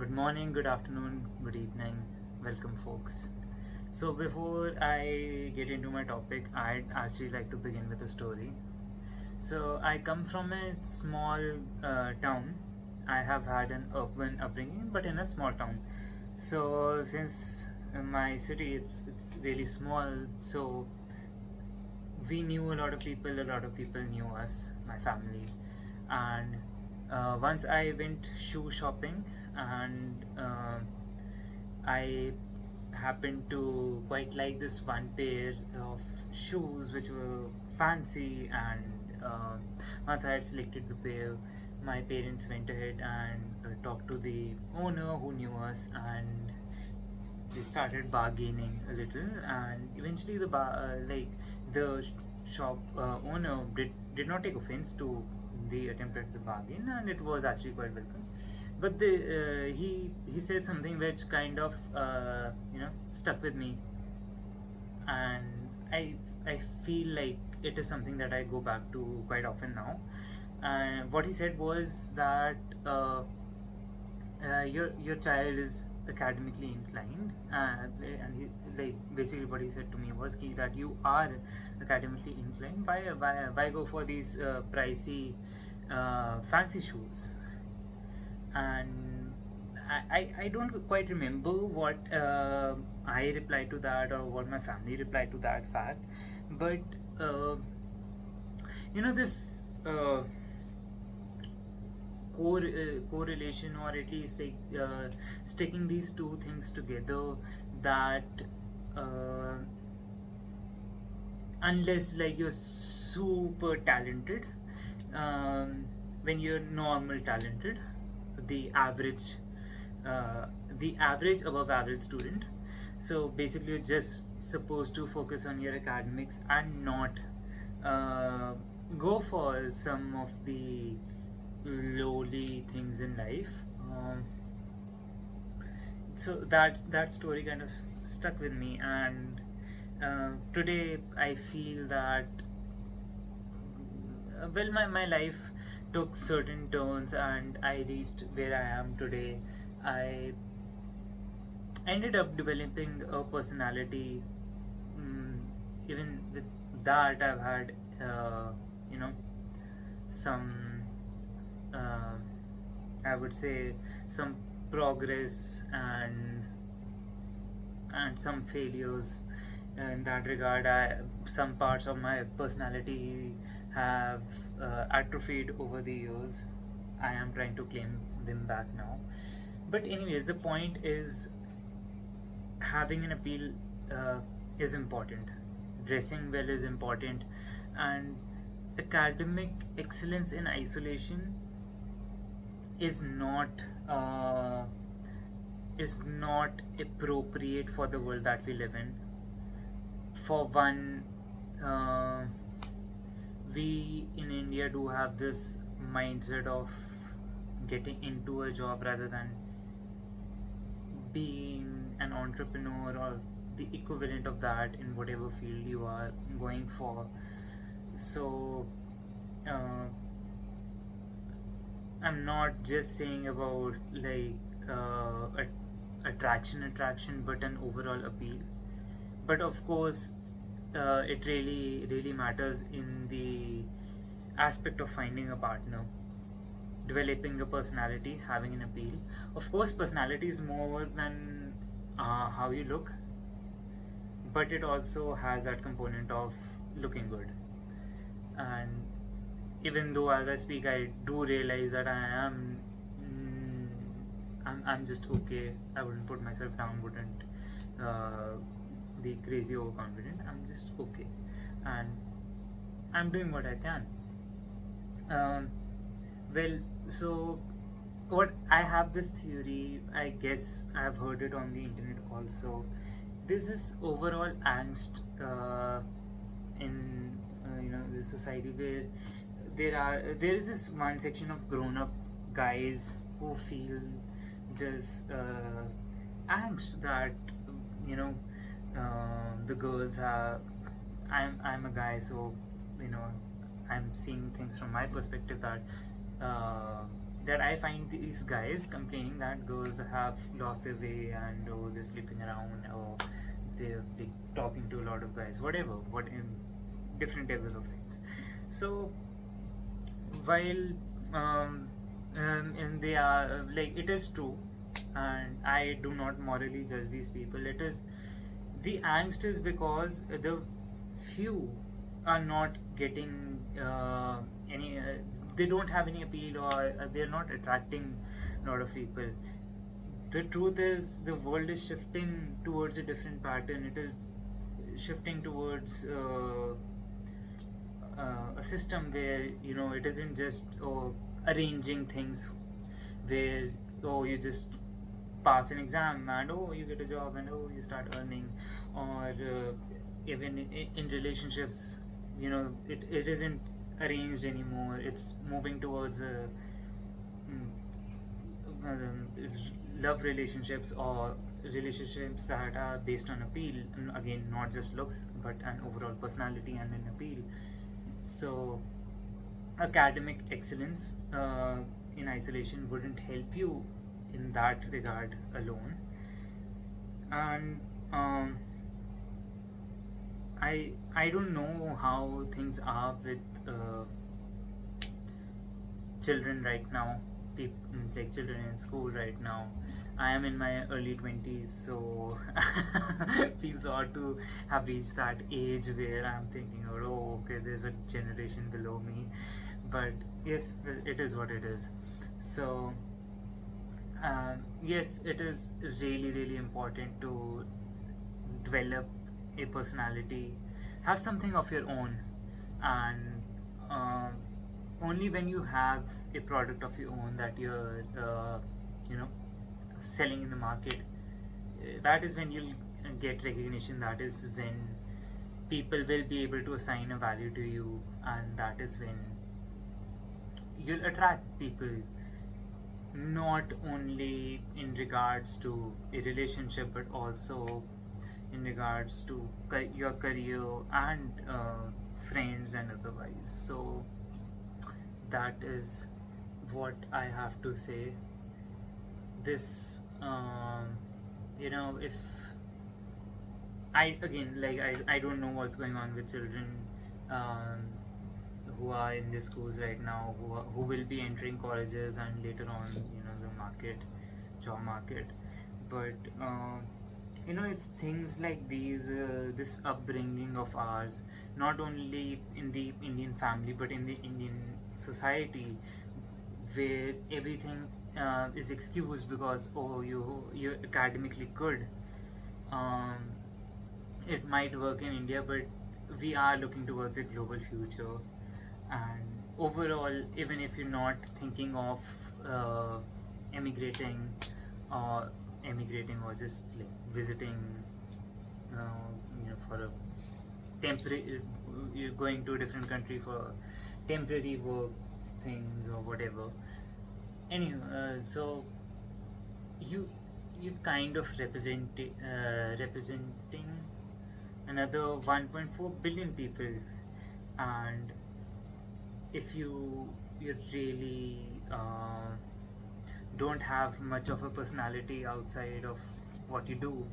Good morning, good afternoon, good evening. Welcome, folks. So, before I get into my topic, I'd actually like to begin with a story. So, I come from a small town. I have had an urban upbringing, but in a small town. So, since my city it's really small, so we knew a lot of people knew us, my family, and once I went shoe shopping, and I happened to quite like this one pair of shoes which were fancy, and once I had selected the pair, my parents went ahead and talked to the owner who knew us, and they started bargaining a little, and eventually the shop owner did not take offense to the attempt at the bargain, and it was actually quite welcome. But he said something which kind of stuck with me, and I feel like it is something that I go back to quite often now. And what he said was that your child is academically inclined, and basically what he said to me was that you are academically inclined. Why go for these pricey fancy shoes? And I don't quite remember what I replied to that, or what my family replied to that fact, but uh, this correlation, or at least sticking these two things together, that uh, unless you're super talented, um, when you're normal talented, the average the average above average student, so basically you're just supposed to focus on your academics and not uh, go for some of the lowly things in life. So that story kind of stuck with me, and today I feel that my life took certain turns, and I reached where I am today. I ended up developing a personality. mm, Even with that, I've had you know some uh, I would say some progress, and some failures in that regard. Some parts of my personality have atrophied over the years. I am trying to claim them back now. But anyways, the point is, having an appeal uh, is important. Dressing well is important, and academic excellence in isolation is not uh, is not appropriate for the world that we live in. For one, uh, we in India do have this mindset of getting into a job rather than being an entrepreneur, or the equivalent of that in whatever field you are going for. So, uh, I'm not just saying about attraction, but an overall appeal. But of course, it really matters in the aspect of finding a partner, developing a personality, having an appeal. Of course, personality is more than how you look, but it also has that component of looking good. And even though as I speak, I do realize that mm, I'm just okay. I wouldn't put myself down, wouldn't uh, be crazy overconfident. I'm just okay, and I'm doing what I can. Um, well, so what I have this theory, I guess I've heard it on the internet also. This is overall angst in the society, where there is this one section of grown up guys who feel this angst that you know the girls are. I'm a guy, so you know I'm seeing things from my perspective, that that I find these guys complaining that girls have lost their way, and oh, they're sleeping around, or they're like talking to a lot of guys, whatever, what in different levels of things. So while and they are like, it is true, and I do not morally judge these people. It is, the angst is because the few are not getting any they don't have any appeal, or they're not attracting a lot of people. The truth is, the world is shifting towards a different pattern. It is shifting towards a system where, it isn't just arranging things, where you just pass an exam and you get a job and you start earning, or even in relationships, it isn't arranged anymore. It's moving towards mm, um, love relationships, or relationships that are based on appeal, and again, not just looks, but an overall personality and an appeal. So academic excellence in isolation wouldn't help you in that regard alone. And I don't know how things are with children right now, like children in school right now. I am in my early 20s, so feels odd to have reached that age where I'm thinking, oh, okay, there's a generation below me. But yes, well, it is what it is. So yes, it is really, really important to develop a personality, have something of your own, and um, only when you have a product of your own that you're, you know, selling in the market, that is when you'll get recognition. That is when people will be able to assign a value to you, and that is when you'll attract people, not only in regards to a relationship, but also in regards to your career and friends and otherwise. So that is what I have to say. This, if I, again, like, I don't know what's going on with children um, who are in the schools right now, who will be entering colleges and later on, the market, job market. But it's things like these, this upbringing of ours, not only in the Indian family but in the Indian society, where everything is excused because, oh, you're academically good. um, it might work in India, but we are looking towards a global future. And overall, even if you're not thinking of emigrating, or just like visiting, for a temporary, you're going to a different country for temporary work things or whatever. Anyway, so you you kind of representing another 1.4 billion people. And if you really don't have much of a personality outside of what you do,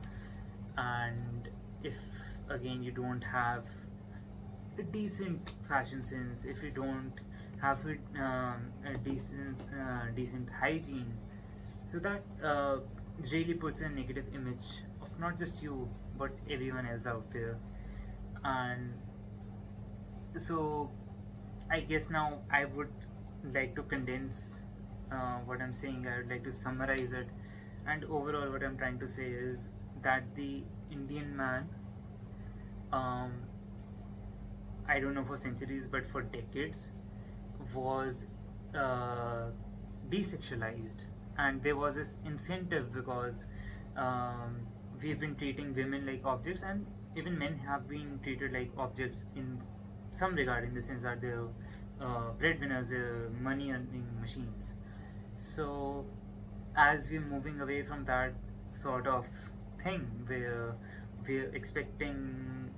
and if again you don't have a decent fashion sense, if you don't have a decent hygiene, so that really puts a negative image of not just you but everyone else out there. And so I guess now I would like to condense what I'm saying. I would like to summarize it. And overall, what I'm trying to say is that the Indian man, um, I don't know for centuries, but for decades, was uh, desexualized. And there was this incentive because um, we've been treating women like objects, and even men have been treated like objects in some regard, in the sense that they're breadwinners, they're money earning machines. So as we're moving away from that sort of thing, where we're expecting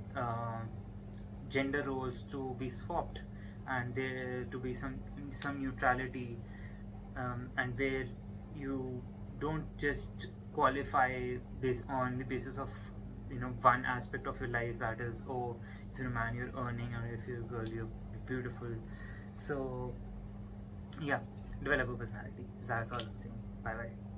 gender roles to be swapped and there to be some neutrality, and where you don't just qualify based on the basis of one aspect of your life, that is, oh, if you're a man you're earning, or if you're a girl you're beautiful. So yeah, develop a personality. That's all I'm saying. Bye bye.